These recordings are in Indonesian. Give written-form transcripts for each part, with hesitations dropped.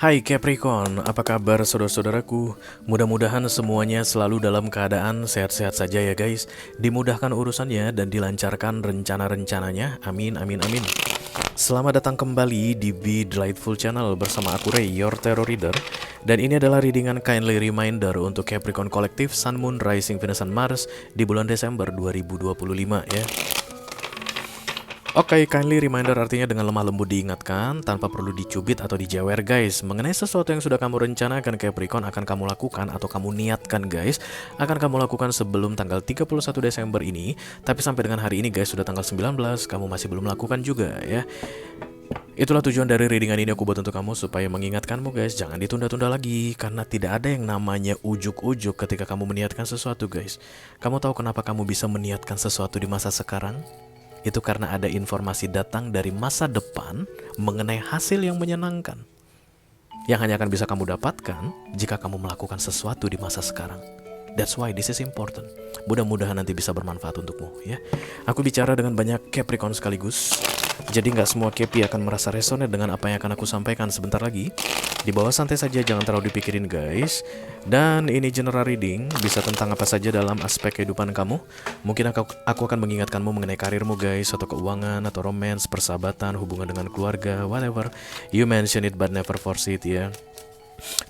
Hai Capricorn, apa kabar saudara-saudaraku? Mudah-mudahan semuanya selalu dalam keadaan sehat-sehat saja ya guys. Dimudahkan urusannya dan dilancarkan rencana-rencananya. Amin, amin, amin. Selamat datang kembali di Be Delightful Channel bersama aku Ray, your tarot reader. Dan ini adalah readingan kindly reminder untuk Capricorn Kolektif, Sun, Moon, Rising, Venus, dan Mars di bulan Desember 2025 ya. Oke, kindly reminder artinya dengan lemah lembut diingatkan, tanpa perlu dicubit atau dijewer guys. Mengenai sesuatu yang sudah kamu rencanakan Capricorn akan kamu lakukan atau kamu niatkan guys, akan kamu lakukan sebelum tanggal 31 Desember ini. Tapi sampai dengan hari ini guys, sudah tanggal 19, kamu masih belum lakukan juga ya. Itulah tujuan dari readingan ini aku buat untuk kamu, supaya mengingatkanmu guys, jangan ditunda-tunda lagi. Karena tidak ada yang namanya ujuk-ujuk ketika kamu meniatkan sesuatu guys. Kamu tahu kenapa kamu bisa meniatkan sesuatu di masa sekarang? Itu karena ada informasi datang dari masa depan mengenai hasil yang menyenangkan, yang hanya akan bisa kamu dapatkan jika kamu melakukan sesuatu di masa sekarang. That's why this is important. Mudah-mudahan nanti bisa bermanfaat untukmu ya. Aku bicara dengan banyak Capricorn sekaligus, jadi nggak semua Capi akan merasa resonate dengan apa yang akan aku sampaikan sebentar lagi. Di bawah santai saja, jangan terlalu dipikirin guys. Dan ini general reading, bisa tentang apa saja dalam aspek kehidupan kamu. Mungkin aku akan mengingatkanmu mengenai karirmu guys, atau keuangan, atau romance, persahabatan, hubungan dengan keluarga, whatever. You mention it but never force it ya.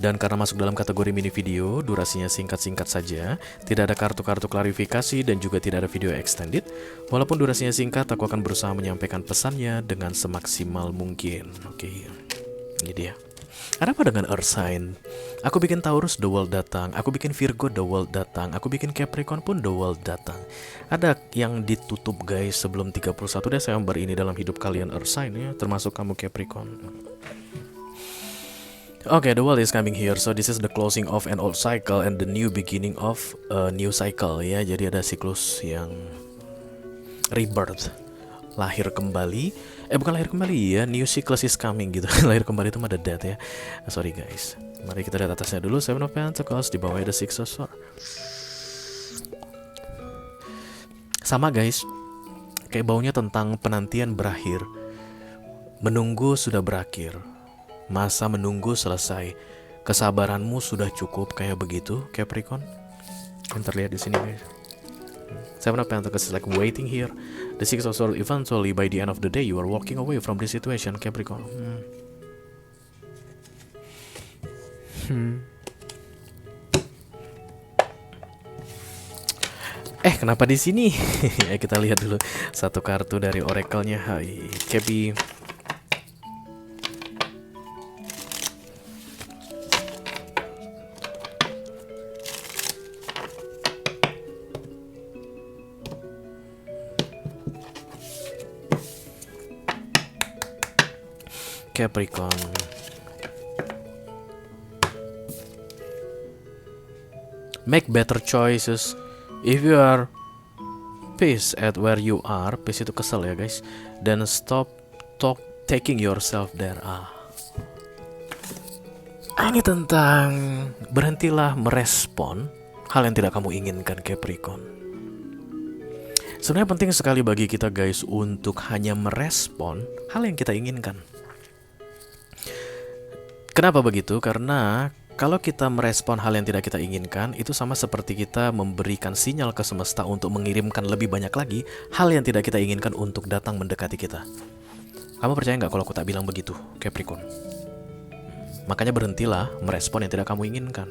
Dan karena masuk dalam kategori mini video, durasinya singkat-singkat saja, tidak ada kartu-kartu klarifikasi dan juga tidak ada video extended. Walaupun durasinya singkat, aku akan berusaha menyampaikan pesannya dengan semaksimal mungkin. Oke, ini dia. Ada apa dengan Earth sign? Aku bikin Taurus, the world datang. Aku bikin Virgo, the world datang. Aku bikin Capricorn pun the world datang. Ada yang ditutup guys sebelum 31 Desember ini dalam hidup kalian Earth sign ya, termasuk kamu Capricorn. Okay, the world is coming here. So this is the closing of an old cycle and the new beginning of a new cycle ya. Jadi ada siklus yang rebirth, lahir kembali. Bukan lahir kembali ya, new cycles is coming gitu. Lahir kembali itu mah ada death ya. Sorry guys. Mari kita lihat atasnya dulu. Seven of Pentacles, di bawahnya ada Six of Swords. Sama guys, kayak baunya tentang penantian berakhir. Menunggu sudah berakhir. Masa menunggu selesai. Kesabaranmu sudah cukup, kayak begitu Capricorn. Yang terlihat di sini guys. Seven of Pentacles is like waiting here. The Six of Swords, eventually by the end of the day you are walking away from this situation Capricorn. Kenapa di sini? Ya, kita lihat dulu satu kartu dari oracle-nya. Hai Capi. Capricorn. Make better choices. If you are pissed at where you are, pissed itu kesel ya guys, then stop taking yourself there. Ini tentang berhentilah merespon hal yang tidak kamu inginkan Capricorn. Sebenarnya penting sekali bagi kita guys untuk hanya merespon hal yang kita inginkan. Kenapa begitu? Karena kalau kita merespon hal yang tidak kita inginkan, itu sama seperti kita memberikan sinyal ke semesta untuk mengirimkan lebih banyak lagi hal yang tidak kita inginkan untuk datang mendekati kita. Kamu percaya nggak kalau aku tak bilang begitu, Capricorn? Makanya berhentilah merespon yang tidak kamu inginkan.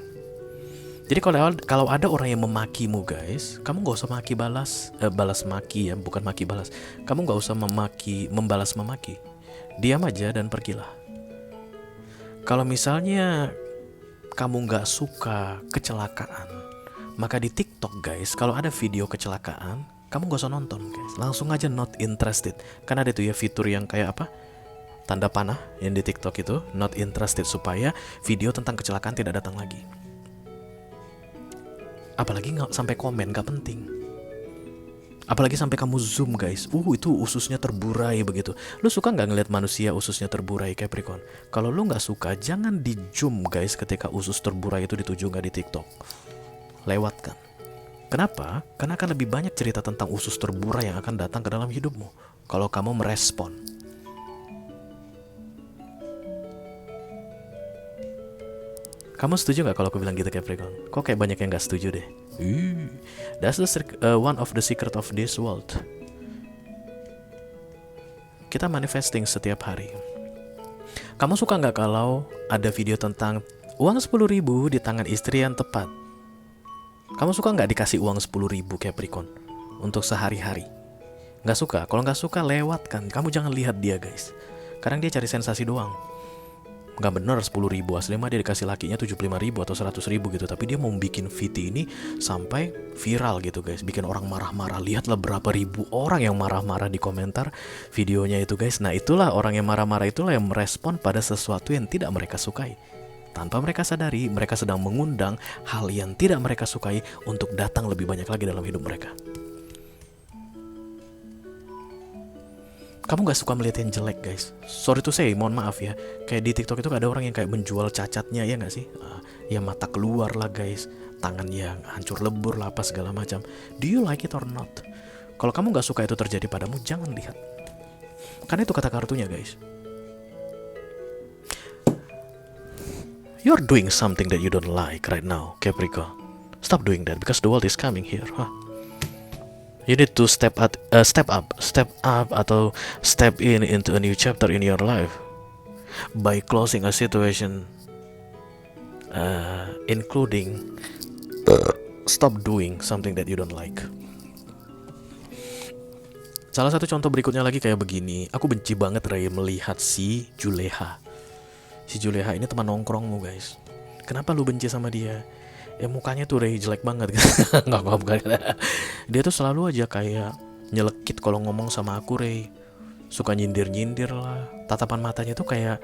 Jadi kalau ada orang yang memakimu guys, kamu nggak usah maki balas maki ya, bukan maki balas. Kamu nggak usah membalas memaki. Diam aja dan pergilah. Kalau misalnya kamu nggak suka kecelakaan, maka di TikTok guys, kalau ada video kecelakaan, kamu nggak usah nonton guys, langsung aja not interested. Karena ada tuh ya fitur yang kayak apa, tanda panah yang di TikTok itu, not interested, supaya video tentang kecelakaan tidak datang lagi. Apalagi nggak sampai komen, nggak penting. Apalagi sampai kamu zoom guys, itu ususnya terburai begitu. Lu suka nggak ngeliat manusia ususnya terburai Capricorn? Kalau lu nggak suka, jangan di zoom guys ketika usus terburai itu dituju nggak di TikTok. Lewatkan. Kenapa? Karena akan lebih banyak cerita tentang usus terburai yang akan datang ke dalam hidupmu kalau kamu merespon. Kamu setuju nggak kalau aku bilang gitu Capricorn? Kok kayak banyak yang nggak setuju deh? That's one of the secret of this world. Kita manifesting setiap hari. Kamu suka nggak kalau ada video tentang uang 10.000 di tangan istri yang tepat? Kamu suka nggak dikasih uang 10.000 Capricorn untuk sehari-hari? Nggak suka? Kalau nggak suka lewatkan. Kamu jangan lihat dia guys. Kadang dia cari sensasi doang. Nggak bener 10.000, asli mah dia dikasih lakinya 75.000 atau 100.000 gitu. Tapi dia mau bikin VT ini sampai viral gitu guys, bikin orang marah-marah. Lihatlah berapa ribu orang yang marah-marah di komentar videonya itu guys. Nah itulah orang yang marah-marah, itulah yang merespon pada sesuatu yang tidak mereka sukai. Tanpa mereka sadari, mereka sedang mengundang hal yang tidak mereka sukai untuk datang lebih banyak lagi dalam hidup mereka. Kamu gak suka melihat yang jelek guys. Sorry to say, mohon maaf ya. Kayak di TikTok itu ada orang yang kayak menjual cacatnya, ya gak sih? Ya mata keluar lah guys, tangan yang hancur lebur lah, apa segala macam. Do you like it or not? Kalau kamu gak suka itu terjadi padamu, jangan lihat. Karena itu kata kartunya guys. You're doing something that you don't like right now, Capricorn. Stop doing that because the world is coming here. You need to step up, atau step into a new chapter in your life by closing a situation, including stop doing something that you don't like. Salah satu contoh berikutnya lagi kayak begini. Aku benci banget Ray melihat si Juleha. Si Juleha ini teman nongkrongmu guys. Kenapa lu benci sama dia? Ya mukanya tuh Ray jelek banget. Bukan. Dia tuh selalu aja kayak nyelekit kalau ngomong sama aku Ray. Suka nyindir-nyindir lah. Tatapan matanya tuh kayak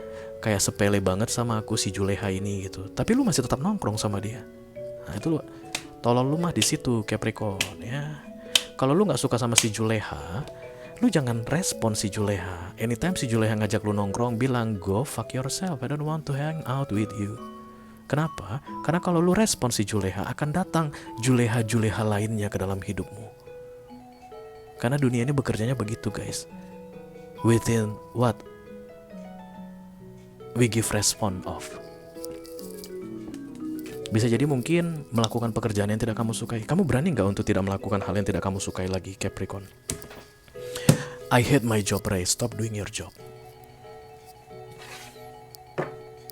sepele banget sama aku si Juleha ini gitu. Tapi lu masih tetap nongkrong sama dia. Nah itu lu, tolong lu mah di situ Capricorn ya. Kalau lu nggak suka sama si Juleha, lu jangan respon si Juleha. Anytime si Juleha ngajak lu nongkrong, bilang go fuck yourself. I don't want to hang out with you. Kenapa? Karena kalau lu respon si Juleha, akan datang Juleha-Juleha lainnya ke dalam hidupmu. Karena dunia ini bekerjanya begitu guys. Within what we give respond of. Bisa jadi mungkin melakukan pekerjaan yang tidak kamu sukai. Kamu berani gak untuk tidak melakukan hal yang tidak kamu sukai lagi Capricorn? I hate my job Ray, stop doing your job.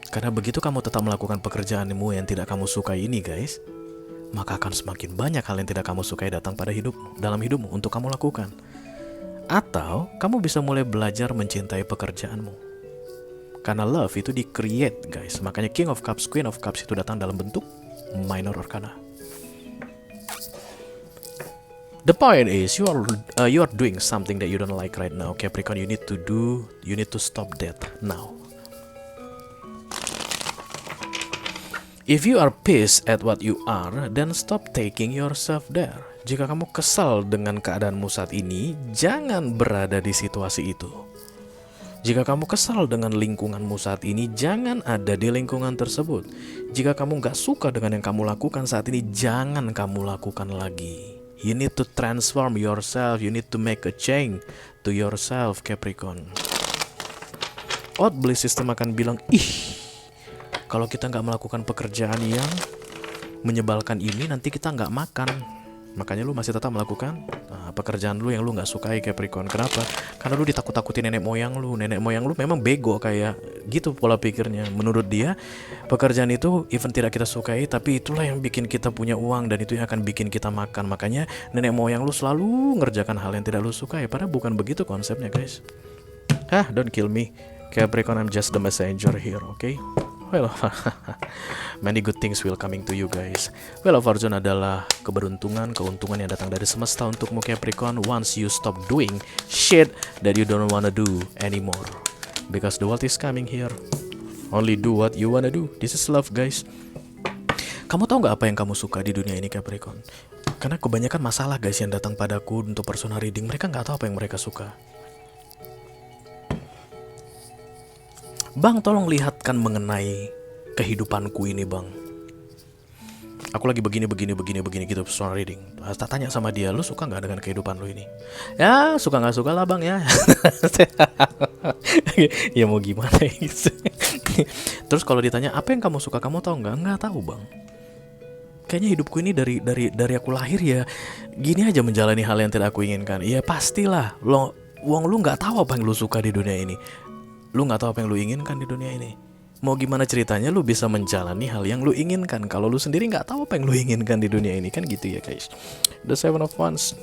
Karena begitu kamu tetap melakukan pekerjaanmu yang tidak kamu sukai ini guys, maka akan semakin banyak hal yang tidak kamu sukai datang pada hidupmu, dalam hidupmu untuk kamu lakukan. Atau kamu bisa mulai belajar mencintai pekerjaanmu. Karena love itu di-create guys. Makanya King of Cups, Queen of Cups itu datang dalam bentuk minor arcana. The point is you are doing something that you don't like right now Capricorn. You need to stop that now. If you are pissed at what you are, then stop taking yourself there. Jika kamu kesal dengan keadaanmu saat ini, jangan berada di situasi itu. Jika kamu kesal dengan lingkunganmu saat ini, jangan ada di lingkungan tersebut. Jika kamu gak suka dengan yang kamu lakukan saat ini, jangan kamu lakukan lagi. You need to transform yourself. You need to make a change to yourself, Capricorn. Odd belief system akan bilang, kalau kita gak melakukan pekerjaan yang menyebalkan ini, nanti kita gak makan. Makanya lu masih tetap melakukan pekerjaan lu yang lu gak sukai Capricorn. Kenapa? Karena lu ditakut-takutin nenek moyang lu. Nenek moyang lu memang bego kayak gitu pola pikirnya. Menurut dia, pekerjaan itu even tidak kita sukai, tapi itulah yang bikin kita punya uang, dan itu yang akan bikin kita makan. Makanya nenek moyang lu selalu ngerjakan hal yang tidak lu sukai. Padahal bukan begitu konsepnya guys. Don't kill me Capricorn, I'm just the messenger here, okay? Well, many good things will coming to you guys. Well of Fortune adalah keberuntungan, keuntungan yang datang dari semesta untukmu Capricorn. Once you stop doing shit that you don't wanna do anymore, because the world is coming here. Only do what you wanna do. This is love guys. Kamu tahu gak apa yang kamu suka di dunia ini Capricorn? Karena kebanyakan masalah guys yang datang padaku untuk personal reading, mereka nggak tahu apa yang mereka suka. Bang, tolong lihatkan mengenai kehidupanku ini bang. Aku lagi begini gitu personal reading. Tak tanya sama dia, lu suka nggak dengan kehidupan lu ini? Ya suka nggak suka lah bang ya. Ya mau gimana gitu. Terus kalau ditanya apa yang kamu suka, kamu tahu nggak? Nggak tahu bang. Kayaknya hidupku ini dari aku lahir ya gini aja, menjalani hal yang tidak aku inginkan. Ya pastilah, lu nggak tahu apa yang lu suka di dunia ini. Lu nggak tahu apa yang lu inginkan di dunia ini. Mau gimana ceritanya lu bisa menjalani hal yang lu inginkan kalau lu sendiri nggak tahu apa yang lu inginkan di dunia ini, kan gitu ya guys. The Seven of Wands,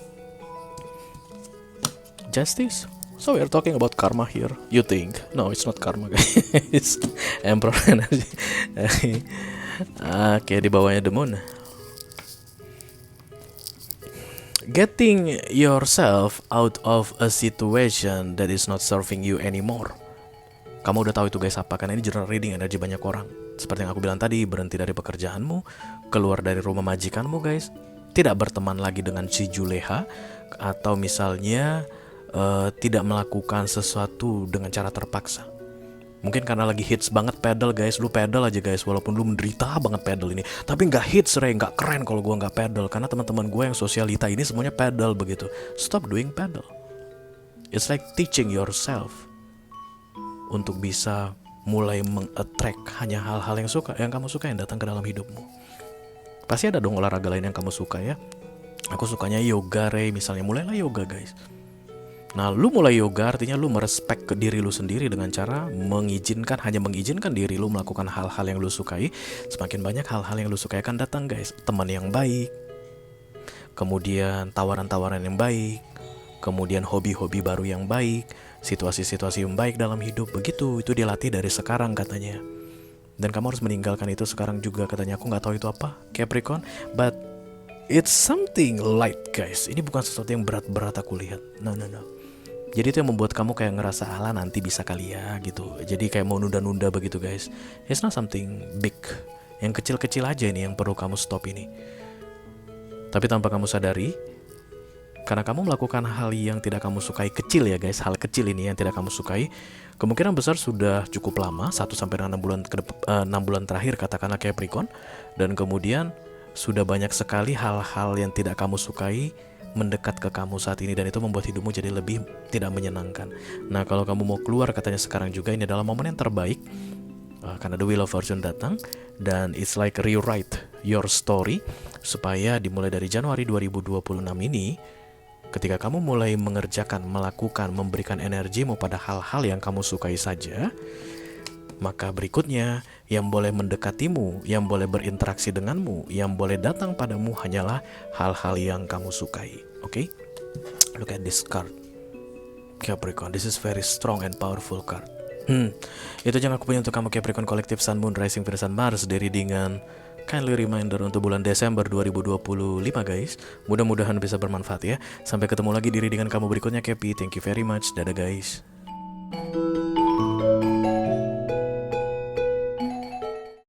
Justice. So we are talking about karma here. You think? No, it's not karma guys. Emperor energy. Oke, di bawahnya The Moon. Getting yourself out of a situation that is not serving you anymore. Kamu udah tahu itu guys apa? Karena ini general reading energi banyak orang. Seperti yang aku bilang tadi, berhenti dari pekerjaanmu, keluar dari rumah majikanmu guys, tidak berteman lagi dengan si Juleha, atau misalnya tidak melakukan sesuatu dengan cara terpaksa. Mungkin karena lagi hits banget pedal guys, lu pedal aja guys, walaupun lu menderita banget pedal ini, tapi nggak hits nggak keren kalau gua nggak pedal. Karena teman-teman gue yang sosialita ini semuanya pedal begitu. Stop doing pedal. It's like teaching yourself untuk bisa mulai meng-attract hanya hal-hal yang kamu suka yang datang ke dalam hidupmu. Pasti ada dong olahraga lain yang kamu suka ya. Aku sukanya yoga, misalnya, mulailah yoga guys. Nah, lu mulai yoga artinya lu merespek ke diri lu sendiri dengan cara hanya mengizinkan diri lu melakukan hal-hal yang lu sukai. Semakin banyak hal-hal yang lu sukai akan datang guys. Teman yang baik, kemudian tawaran-tawaran yang baik, kemudian hobi-hobi baru yang baik, situasi-situasi yang baik dalam hidup. Begitu, itu dilatih dari sekarang katanya. Dan kamu harus meninggalkan itu sekarang juga katanya. Aku gak tahu itu apa, Capricorn, but it's something light guys. Ini bukan sesuatu yang berat-berat aku lihat. No. Jadi itu yang membuat kamu kayak ngerasa ala nanti bisa kali ya gitu. Jadi kayak mau nunda-nunda begitu guys. It's not something big. Yang kecil-kecil aja ini yang perlu kamu stop ini. Tapi tanpa kamu sadari, karena kamu melakukan hal yang tidak kamu sukai, kecil ya guys, hal kecil ini yang tidak kamu sukai, kemungkinan besar sudah cukup lama, 1-6 bulan 6 bulan terakhir katakanlah Capricorn, dan kemudian sudah banyak sekali hal-hal yang tidak kamu sukai mendekat ke kamu saat ini, dan itu membuat hidupmu jadi lebih tidak menyenangkan. Nah, kalau kamu mau keluar katanya sekarang juga, ini adalah momen yang terbaik karena the Wheel of Fortune datang, dan it's like rewrite your story supaya dimulai dari Januari 2026 ini, ketika kamu mulai melakukan, memberikan energimu pada hal-hal yang kamu sukai saja, maka berikutnya yang boleh mendekatimu, yang boleh berinteraksi denganmu, yang boleh datang padamu hanyalah hal-hal yang kamu sukai. Oke? Look at this card, Capricorn. This is very strong and powerful card. Itu yang aku punya untuk kamu Capricorn Kolektif Sun, Moon, Rising, Venus, Mars dari readingan kindly reminder untuk bulan Desember 2025 guys. Mudah-mudahan bisa bermanfaat ya. Sampai ketemu lagi di readingan kamu berikutnya Capi. Thank you very much. Dadah guys.